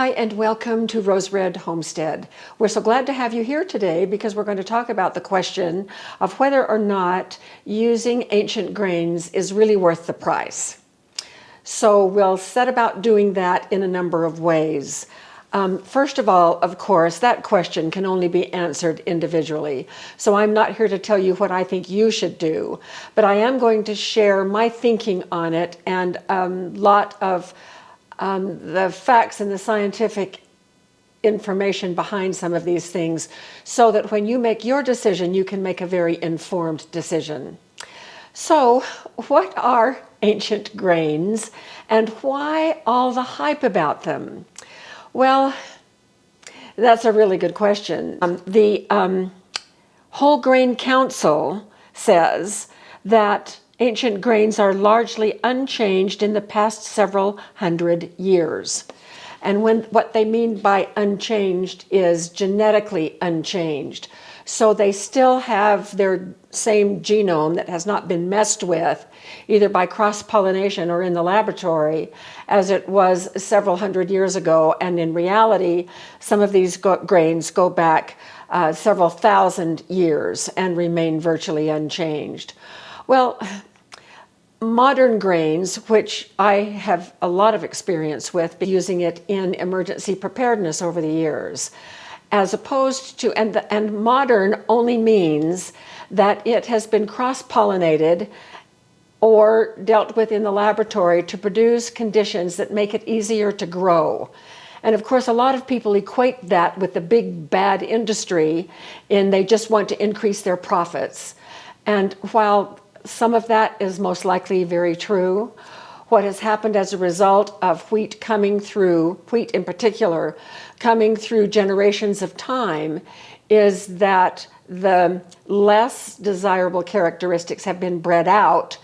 Hi and welcome to Rose Red Homestead. We're so glad to have you here today because we're going to talk about the question of whether or not using ancient grains is really worth the price. So we'll set about doing that in a number of ways. First of all, of course, that question can only be answered individually. So I'm not here to tell you what I think you should do, but I am going to share my thinking on it and a lot of the facts and the scientific information behind some of these things so that when you make your decision, you can make a very informed decision. So, what are ancient grains and why all the hype about them? Well, that's a really good question. The Whole Grain Council says that ancient grains are largely unchanged in the past several hundred years. And what they mean by unchanged is genetically unchanged. So they still have their same genome that has not been messed with, either by cross-pollination or in the laboratory, as it was several hundred years ago. And in reality, some of these grains go back several thousand years and remain virtually unchanged. Well, modern grains, which I have a lot of experience with, using it in emergency preparedness over the years, as opposed to, and modern only means that it has been cross-pollinated or dealt with in the laboratory to produce conditions that make it easier to grow. And of course, a lot of people equate that with the big bad industry, and they just want to increase their profits. And while some of that is most likely very true, what has happened as a result of wheat in particular, coming through generations of time, is that the less desirable characteristics have been bred out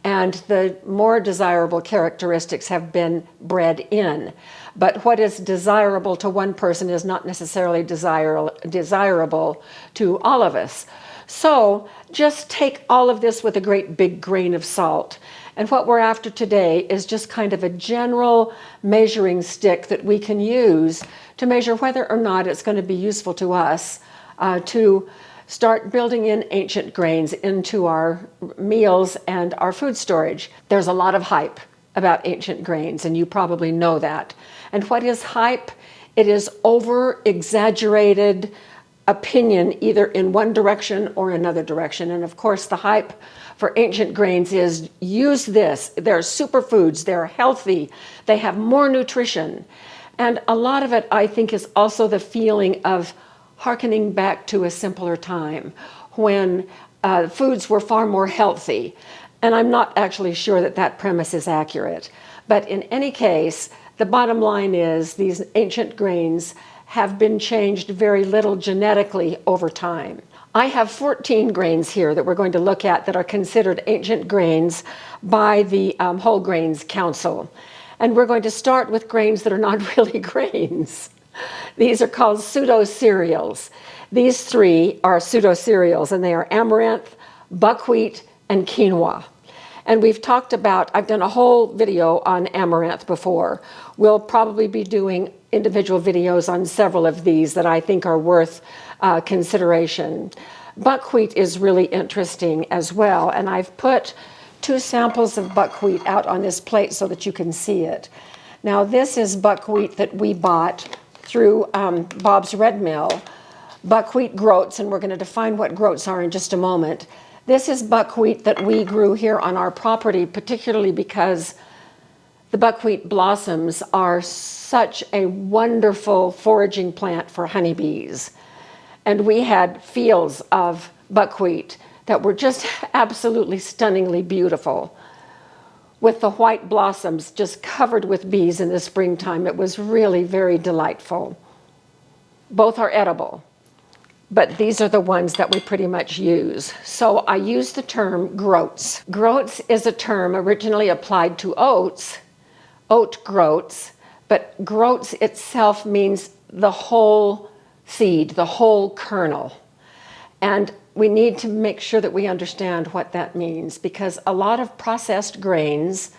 and the more desirable characteristics have been bred in. But what is desirable to one person is not necessarily desirable to all of us. So just take all of this with a great big grain of salt. And what we're after today is just kind of a general measuring stick that we can use to measure whether or not it's going to be useful to us to start building in ancient grains into our meals and our food storage. There's a lot of hype about ancient grains, and you probably know that. And what is hype? It is over-exaggerated opinion either in one direction or another direction. And of course, the hype for ancient grains is use this. They're superfoods, they're healthy, they have more nutrition. And a lot of it, I think, is also the feeling of hearkening back to a simpler time when foods were far more healthy. And I'm not actually sure that that premise is accurate. But in any case, the bottom line is these ancient grains have been changed very little genetically over time. I have 14 grains here that we're going to look at that are considered ancient grains by the Whole Grains Council. And we're going to start with grains that are not really grains. These are called pseudo-cereals. These three are pseudo-cereals, and they are amaranth, buckwheat, and quinoa. And we've talked about, I've done a whole video on amaranth before. We'll probably be doing individual videos on several of these that I think are worth consideration. Buckwheat is really interesting as well, and I've put 2 samples of buckwheat out on this plate so that you can see it. Now, this is buckwheat that we bought through Bob's Red Mill, buckwheat groats, and we're going to define what groats are in just a moment. This is buckwheat that we grew here on our property, particularly because the buckwheat blossoms are such a wonderful foraging plant for honeybees. And we had fields of buckwheat that were just absolutely stunningly beautiful, with the white blossoms just covered with bees in the springtime. It was really very delightful. Both are edible, but these are the ones that we pretty much use. So I use the term groats. Groats is a term originally applied to oats, oat groats, but groats itself means the whole seed, the whole kernel. And we need to make sure that we understand what that means, because a lot of processed grains,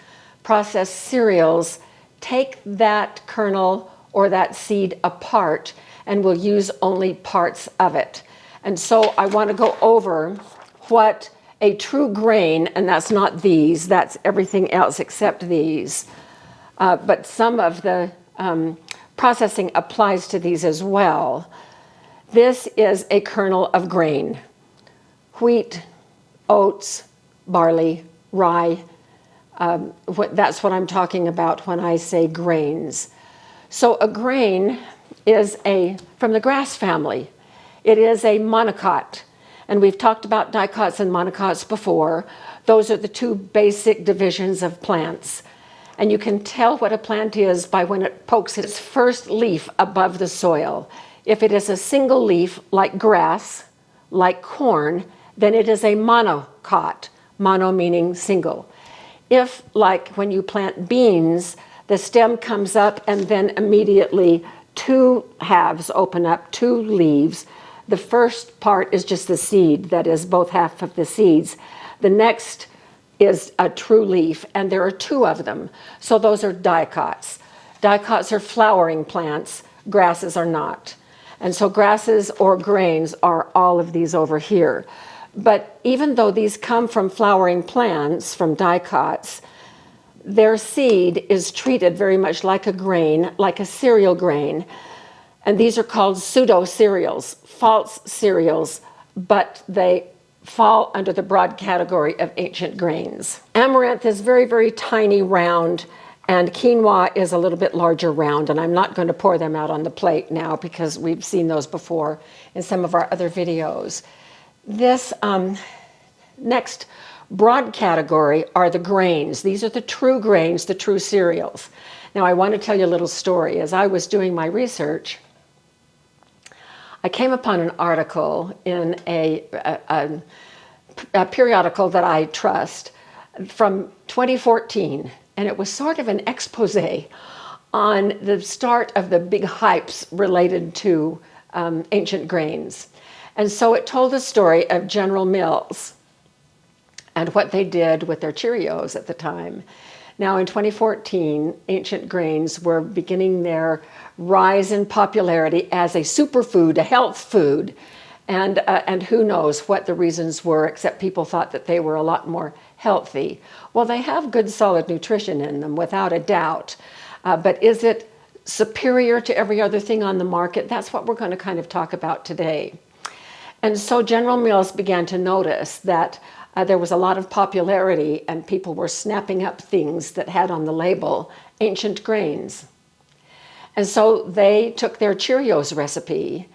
processed cereals, take that kernel or that seed apart, and we'll use only parts of it. And so I want to go over what a true grain, and that's not these, that's everything else except these, but some of the processing applies to these as well. This is a kernel of grain: wheat, oats, barley, rye. That's what I'm talking about when I say grains. So a grain is from the grass family. It is a monocot. And we've talked about dicots and monocots before. Those are the two basic divisions of plants. And you can tell what a plant is by when it pokes its first leaf above the soil. If it is a single leaf, like grass, like corn, then it is a monocot, mono meaning single. If, like when you plant beans, the stem comes up and then immediately two halves open up, two leaves. The first part is just the seed, that is both half of the seeds. The next is a true leaf, and there are two of them. So those are dicots. Dicots are flowering plants, grasses are not. And so grasses or grains are all of these over here. But even though these come from flowering plants, from dicots, their seed is treated very much like a grain, like a cereal grain. And these are called pseudo-cereals, false cereals, but they fall under the broad category of ancient grains. Amaranth is very, very tiny, round, and quinoa is a little bit larger round, and I'm not going to pour them out on the plate now because we've seen those before in some of our other videos. This next broad category are the grains. These are the true grains, the true cereals. Now I want to tell you a little story. As I was doing my research, I came upon an article in a periodical that I trust from 2014, and it was sort of an expose on the start of the big hypes related to ancient grains. And so it told the story of General Mills and what they did with their Cheerios at the time. Now in 2014, ancient grains were beginning their rise in popularity as a superfood, a health food. And who knows what the reasons were, except people thought that they were a lot more healthy. Well, they have good solid nutrition in them, without a doubt. But is it superior to every other thing on the market? That's what we're going to kind of talk about today. And so General Mills began to notice that there was a lot of popularity and people were snapping up things that had on the label ancient grains. And so they took their Cheerios recipe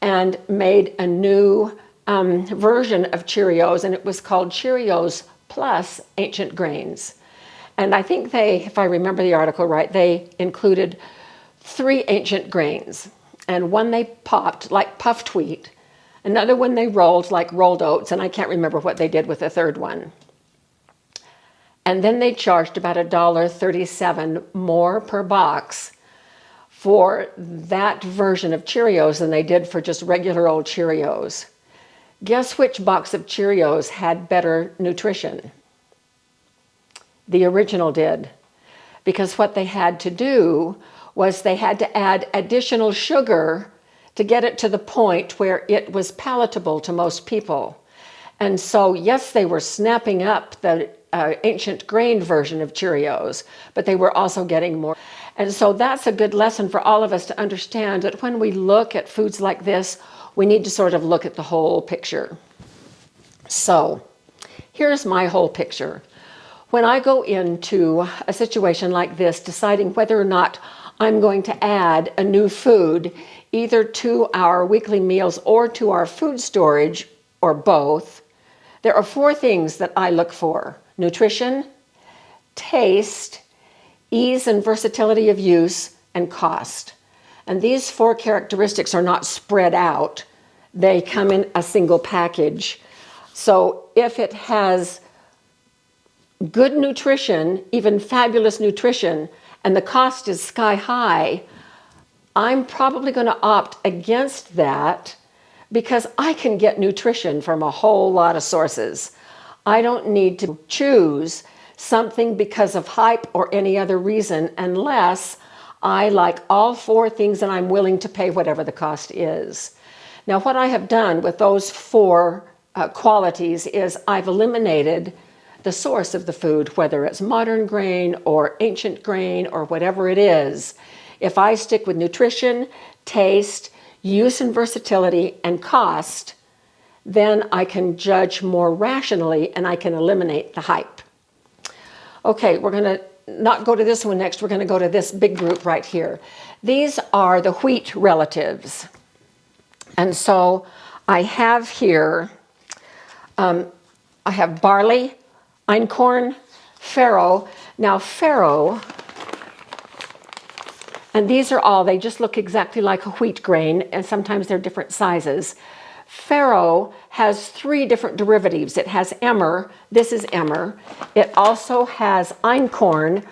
and made a new version of Cheerios, and it was called Cheerios Plus Ancient Grains. And I think they, if I remember the article right, they included 3 ancient grains. And one they popped like puffed wheat, another one they rolled like rolled oats, and I can't remember what they did with the third one. And then they charged about $1.37 more per box for that version of Cheerios than they did for just regular old Cheerios. Guess which box of Cheerios had better nutrition? The original did. Because what they had to do was they had to add additional sugar to get it to the point where it was palatable to most people. And so, yes, they were snapping up the ancient grain version of Cheerios, but they were also getting more. And so that's a good lesson for all of us to understand that when we look at foods like this, we need to sort of look at the whole picture. So here's my whole picture. When I go into a situation like this, deciding whether or not I'm going to add a new food either to our weekly meals or to our food storage, or both, there are 4 things that I look for: nutrition, taste, ease and versatility of use, and cost. And these 4 characteristics are not spread out. They come in a single package. So if it has good nutrition, even fabulous nutrition, and the cost is sky high, I'm probably going to opt against that because I can get nutrition from a whole lot of sources. I don't need to choose something because of hype or any other reason unless I like all four things and I'm willing to pay whatever the cost is. Now, what I have done with those four qualities is I've eliminated the source of the food, whether it's modern grain or ancient grain or whatever it is. If I stick with nutrition, taste, use and versatility, and cost, then I can judge more rationally and I can eliminate the hype. Okay, we're going to not go to this one next. We're going to go to this big group right here. These are the wheat relatives. And so I have here, I have barley, einkorn, farro. Now farro, and these are all, they just look exactly like a wheat grain, and sometimes they're different sizes. Farro has three different derivatives. It has emmer, this is emmer. It also has einkorn.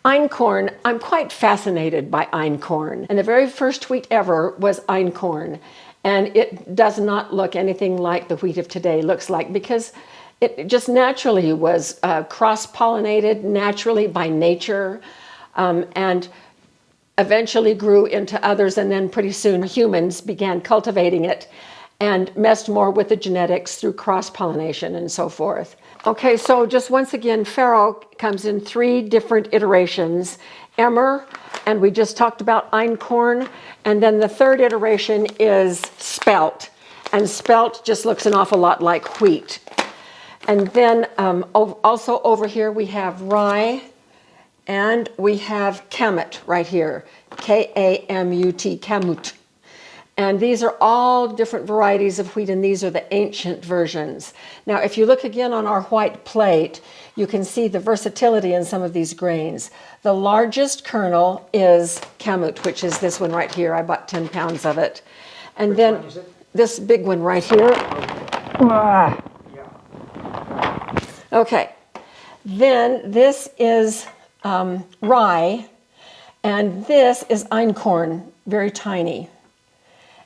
Einkorn, I'm quite fascinated by einkorn. And the very first wheat ever was einkorn. And it does not look anything like the wheat of today looks like, because it just naturally was cross-pollinated naturally by nature, and eventually grew into others, and then pretty soon humans began cultivating it and messed more with the genetics through cross-pollination and so forth. Okay, so just once again, farro comes in three different iterations. Emmer, and we just talked about einkorn, and then the third iteration is spelt, and spelt just looks an awful lot like wheat. And then also over here we have rye, and we have kamut right here, K-A-M-U-T, kamut. And these are all different varieties of wheat, and these are the ancient versions. Now, if you look again on our white plate, you can see the versatility in some of these grains. The largest kernel is kamut, which is this one right here. I bought 10 pounds of it. And Which then one is it? this big one right here. Yeah. Okay. Then this is rye, and this is einkorn, very tiny.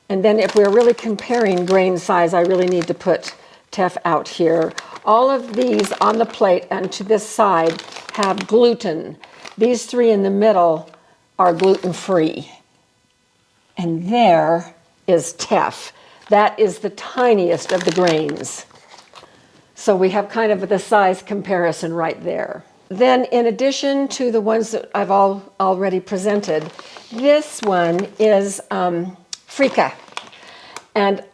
And then if we're really comparing grain size, I really need to put teff out here. All of these on the plate and to this side have gluten. These three in the middle are gluten-free. And there is teff. That is the tiniest of the grains. So we have kind of the size comparison right there. Then in addition to the ones that I've already presented, this one is freekeh. And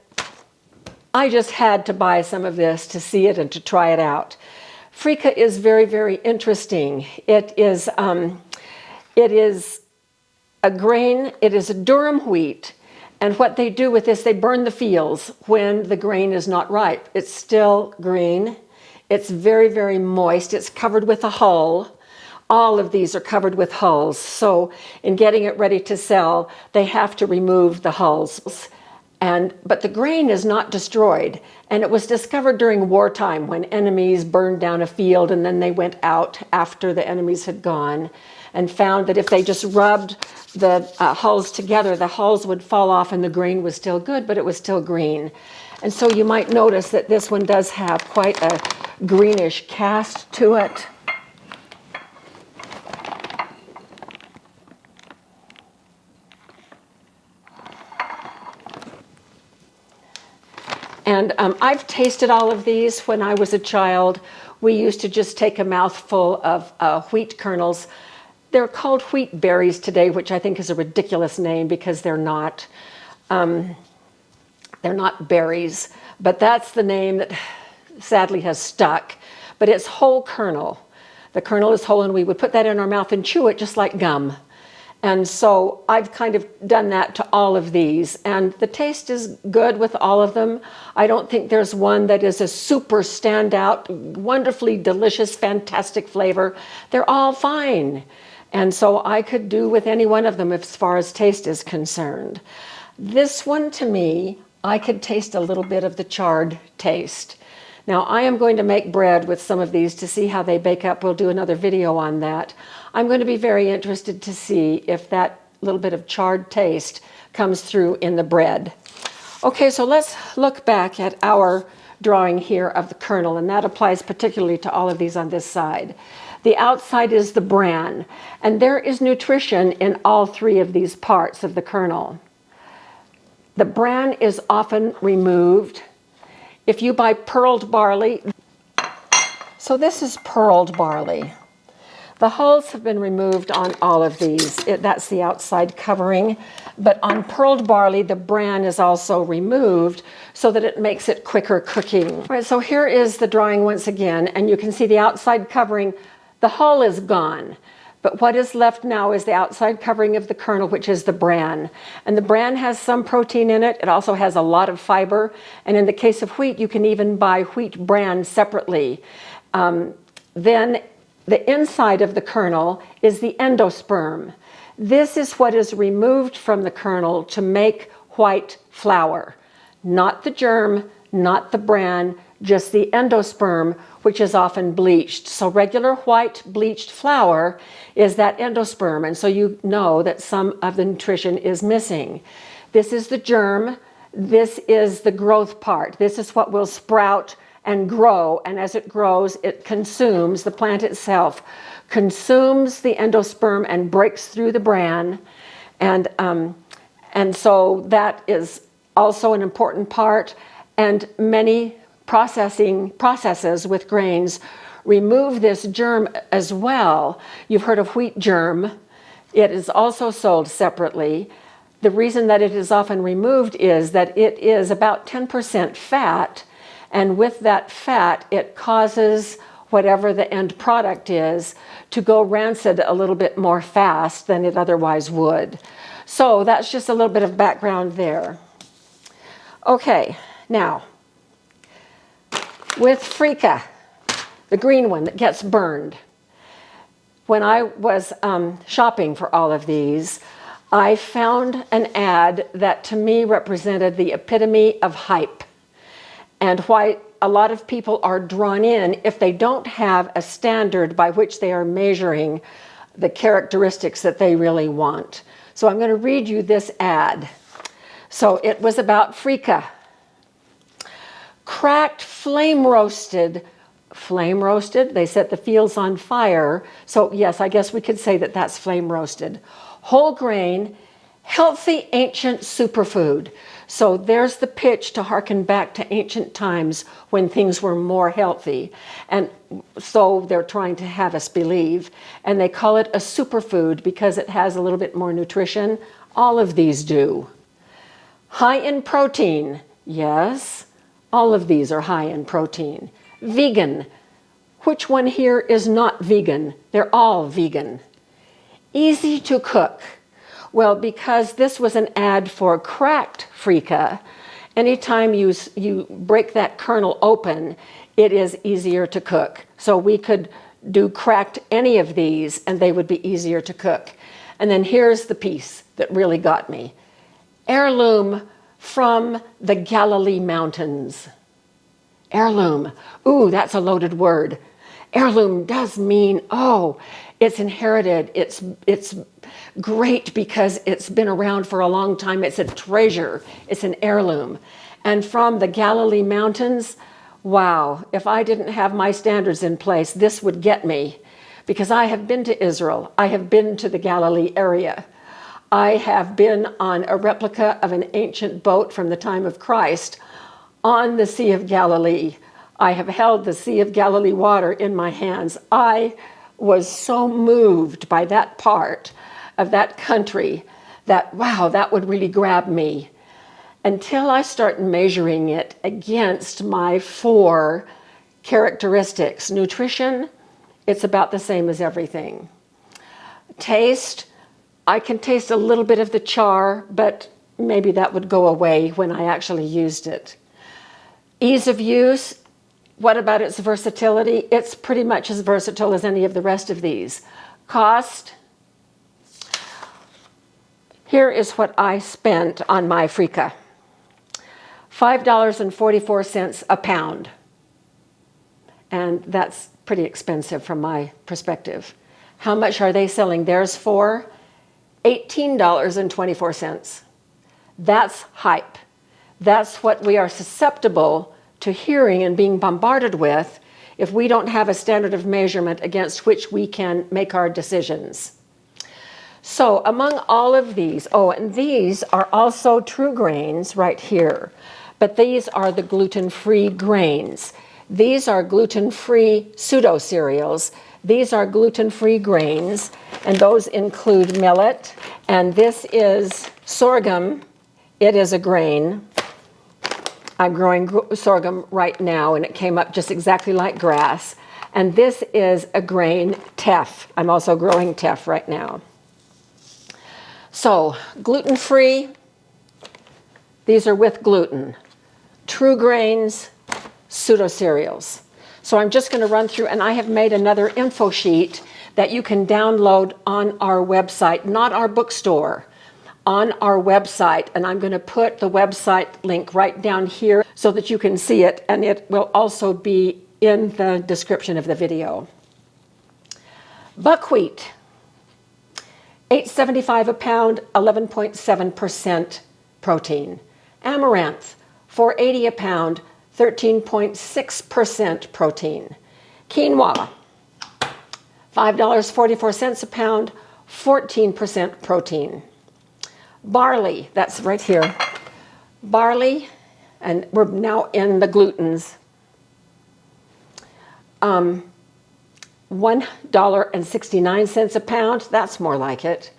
I just had to buy some of this to see it and to try it out. Freekeh is very, very interesting. It is a grain, it is a durum wheat. And what they do with this, they burn the fields when the grain is not ripe. It's still green. It's very, very moist. It's covered with a hull. All of these are covered with hulls. So in getting it ready to sell, they have to remove the hulls. But the grain is not destroyed. And it was discovered during wartime when enemies burned down a field, and then they went out after the enemies had gone and found that if they just rubbed the hulls together, the hulls would fall off and the grain was still good, but it was still green. And so you might notice that this one does have quite a greenish cast to it. And I've tasted all of these. When I was a child, we used to just take a mouthful of wheat kernels. They're called wheat berries today, which I think is a ridiculous name because they're not berries. But that's the name that sadly has stuck. But it's whole kernel. The kernel is whole, and we would put that in our mouth and chew it just like gum. And so I've kind of done that to all of these, and the taste is good with all of them. I don't think there's one that is a super standout, wonderfully delicious, fantastic flavor. They're all fine. And so I could do with any one of them as far as taste is concerned. This one, to me, I could taste a little bit of the charred taste. Now, I am going to make bread with some of these to see how they bake up. We'll do another video on that. I'm going to be very interested to see if that little bit of charred taste comes through in the bread. Okay, so let's look back at our drawing here of the kernel, and that applies particularly to all of these on this side. The outside is the bran, and there is nutrition in all three of these parts of the kernel. The bran is often removed. If you buy pearled barley, so this is pearled barley. The hulls have been removed on all of these. That's the outside covering. But on pearled barley, the bran is also removed so that it makes it quicker cooking. All right, so here is the drawing once again, and you can see the outside covering. The hull is gone, but what is left now is the outside covering of the kernel, which is the bran. And the bran has some protein in it. It also has a lot of fiber. And in the case of wheat, you can even buy wheat bran separately. Then the inside of the kernel is the endosperm. This is what is removed from the kernel to make white flour. Not the germ, not the bran, just the endosperm, which is often bleached. So regular white bleached flour is that endosperm, and so you know that some of the nutrition is missing. This is the germ. This is the growth part. This is what will sprout and grow, and as it grows, it consumes, the plant itself consumes the endosperm and breaks through the bran, and so that is also an important part. And many processes with grains remove this germ as well. You've heard of wheat germ. It is also sold separately. The reason that it is often removed is that it is about 10% fat, and with that fat, it causes whatever the end product is to go rancid a little bit more fast than it otherwise would. So that's just a little bit of background there. Okay, now, with freekeh, the green one that gets burned. When I was shopping for all of these, I found an ad that to me represented the epitome of hype, and why a lot of people are drawn in if they don't have a standard by which they are measuring the characteristics that they really want. So I'm going to read you this ad. So it was about freekeh. Cracked, flame roasted, they set the fields on fire. So yes, I guess we could say that that's flame roasted. Whole grain, healthy ancient superfood. So there's the pitch to harken back to ancient times when things were more healthy. And so they're trying to have us believe. And they call it a superfood because it has a little bit more nutrition. All of these do. High in protein, yes. All of these are high in protein. Vegan. Which one here is not vegan? They're all vegan. Easy to cook. Well, because this was an ad for cracked freekeh, anytime you break that kernel open, it is easier to cook. So we could do cracked any of these and they would be easier to cook. And then here's the piece that really got me. Heirloom from the Galilee Mountains. Heirloom. Ooh, that's a loaded word. Heirloom does mean, oh, it's inherited. It's great because it's been around for a long time. It's a treasure. It's an heirloom. And from the Galilee Mountains, wow, if I didn't have my standards in place, this would get me. Because I have been to Israel. I have been to the Galilee area. I have been on a replica of an ancient boat from the time of Christ on the Sea of Galilee. I have held the Sea of Galilee water in my hands. I was so moved by that part of that country that, wow, that would really grab me. Until I start measuring it against my 4 characteristics. Nutrition, it's about the same as everything. Taste, I can taste a little bit of the char, but maybe that would go away when I actually used it. Ease of use, what about its versatility? It's pretty much as versatile as any of the rest of these. Cost, here is what I spent on my freekeh. $5.44 a pound. And that's pretty expensive from my perspective. How much are they selling theirs for? $18.24. That's hype. That's what we are susceptible to hearing and being bombarded with if we don't have a standard of measurement against which we can make our decisions. So among all of these, and these are also true grains right here, but these are the gluten-free grains. These are gluten-free pseudo-cereals. These are gluten-free grains, and those include millet, and this is sorghum. It is a grain. I'm growing sorghum right now, and it came up just exactly like grass. And this is a grain, teff. I'm also growing teff right now. So, gluten-free, these are with gluten. True grains, pseudo-cereals. So I'm just going to run through, and I have made another info sheet that you can download on our website, not our bookstore, on our website. And I'm going to put the website link right down here so that you can see it, and it will also be in the description of the video. Buckwheat, $8.75 a pound, 11.7% protein. Amaranth, $4.80 a pound, 13.6% protein. Quinoa, $5.44 a pound, 14% protein. Barley, that's right here. Barley, and we're now in the glutens. $1.69 a pound, that's more like it.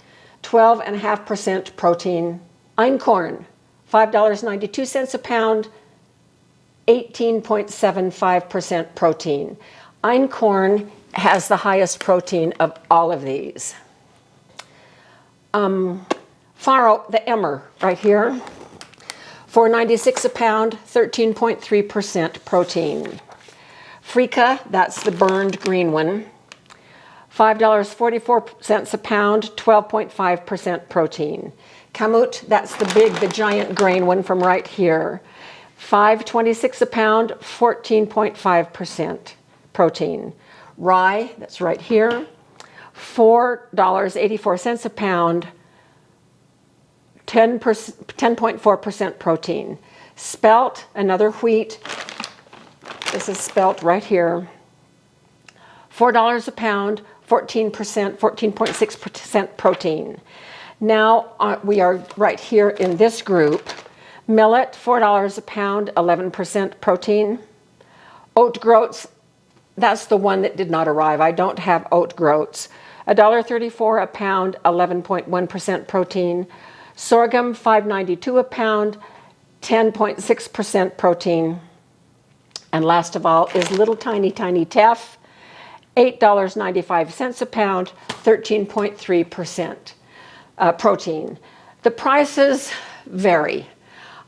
12.5% protein. Einkorn, $5.92 a pound, 18.75% protein. Einkorn has the highest protein of all of these. Farro, the emmer right here, $4.96 a pound, 13.3% protein. Freekeh, that's the burned green one, $5.44 a pound, 12.5% protein. Kamut, that's the giant grain one from right here, $5.26 a pound, 14.5% protein. Rye, that's right here, $4.84 a pound, 10.4% protein. Spelt, another wheat, this is spelt right here, $4 a pound, 14.6% protein. Now we are right here in this group. Millet, $4 a pound, 11% protein. Oat groats, that's the one that did not arrive. I don't have oat groats. $1.34 a pound, 11.1% protein. Sorghum, $5.92 a pound, 10.6% protein. And last of all is little tiny teff, $8.95 a pound, 13.3% protein. The prices vary.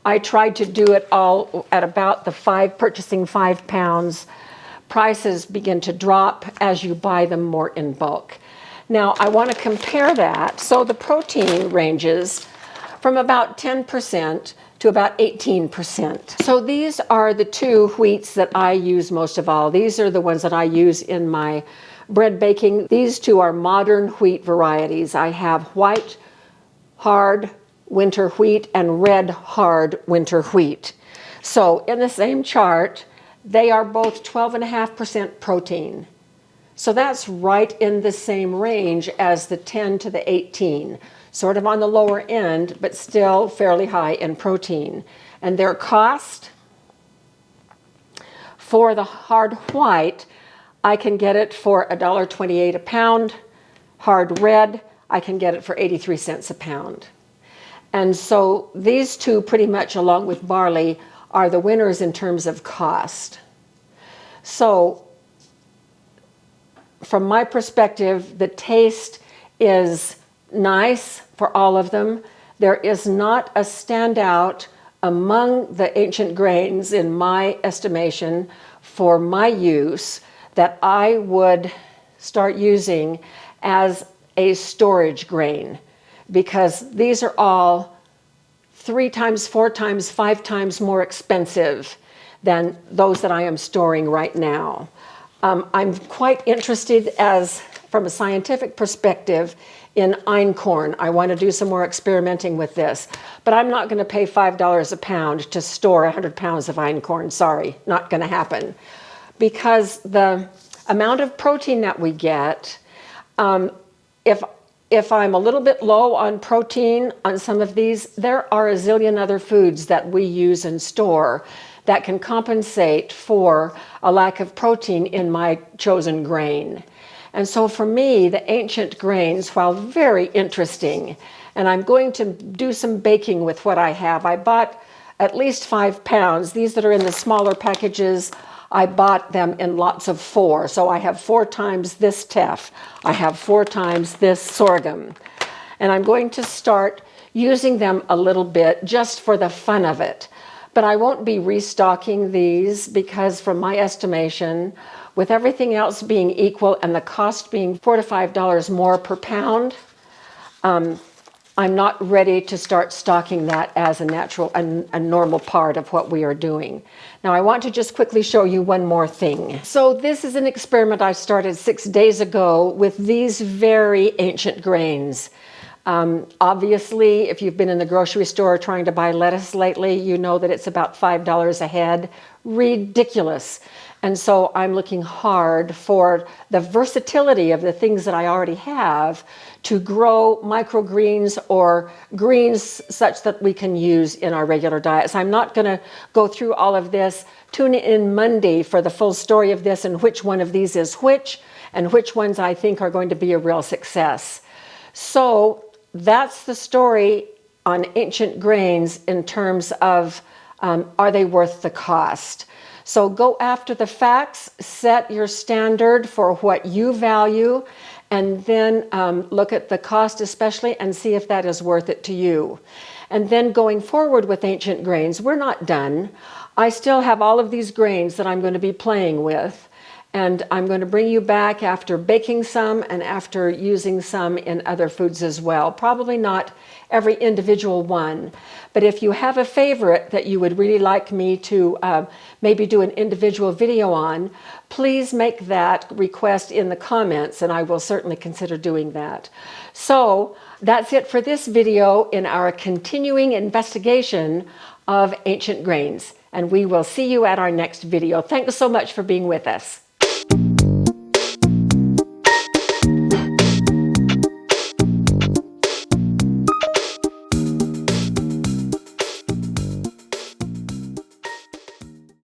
I tried to do it all at about purchasing 5 pounds. Prices begin to drop as you buy them more in bulk. Now I want to compare that. So the protein ranges from about 10% to about 18%. So these are the two wheats that I use most of all. These are the ones that I use in my bread baking. These two are modern wheat varieties. I have white hard winter wheat and red hard winter wheat. So in the same chart, they are both 12.5% protein. So that's right in the same range as the 10 to the 18. Sort of on the lower end, but still fairly high in protein. And their cost for the hard white, I can get it for $1.28 a pound. Hard red, I can get it for 83 cents a pound. And so these two pretty much, along with barley, are the winners in terms of cost. So from my perspective, the taste is nice for all of them. There is not a standout among the ancient grains, in my estimation, for my use that I would start using as a storage grain, because these are all 3 times, 4 times, 5 times more expensive than those that I am storing right now. I'm quite interested, from a scientific perspective, in einkorn. I want to do some more experimenting with this, but I'm not going to pay $5 a pound to store 100 pounds of einkorn. Sorry, not going to happen. because the amount of protein that we get, if I'm a little bit low on protein on some of these, there are a zillion other foods that we use and store that can compensate for a lack of protein in my chosen grain. And so for me, the ancient grains, while very interesting, and I'm going to do some baking with what I have. I bought at least 5 pounds. These that are in the smaller packages, I bought them in lots of 4. So I have 4 times this teff. I have 4 times this sorghum. And I'm going to start using them a little bit just for the fun of it. But I won't be restocking these because from my estimation, with everything else being equal and the cost being $4 to $5 more per pound, I'm not ready to start stocking that as a normal part of what we are doing. Now I want to just quickly show you one more thing. So this is an experiment I started 6 days ago with these very ancient grains. Obviously, if you've been in the grocery store trying to buy lettuce lately, you know that it's about $5 a head. Ridiculous. And so I'm looking hard for the versatility of the things that I already have to grow microgreens or greens such that we can use in our regular diets. I'm not going to go through all of this. Tune in Monday for the full story of this and which one of these is which and which ones I think are going to be a real success. So that's the story on ancient grains in terms of are they worth the cost? So go after the facts, set your standard for what you value, and then look at the cost especially and see if that is worth it to you. And then going forward with ancient grains, we're not done. I still have all of these grains that I'm going to be playing with. And I'm going to bring you back after baking some and after using some in other foods as well. Probably not every individual one. But if you have a favorite that you would really like me to maybe do an individual video on, please make that request in the comments and I will certainly consider doing that. So that's it for this video in our continuing investigation of ancient grains. And we will see you at our next video. Thanks so much for being with us.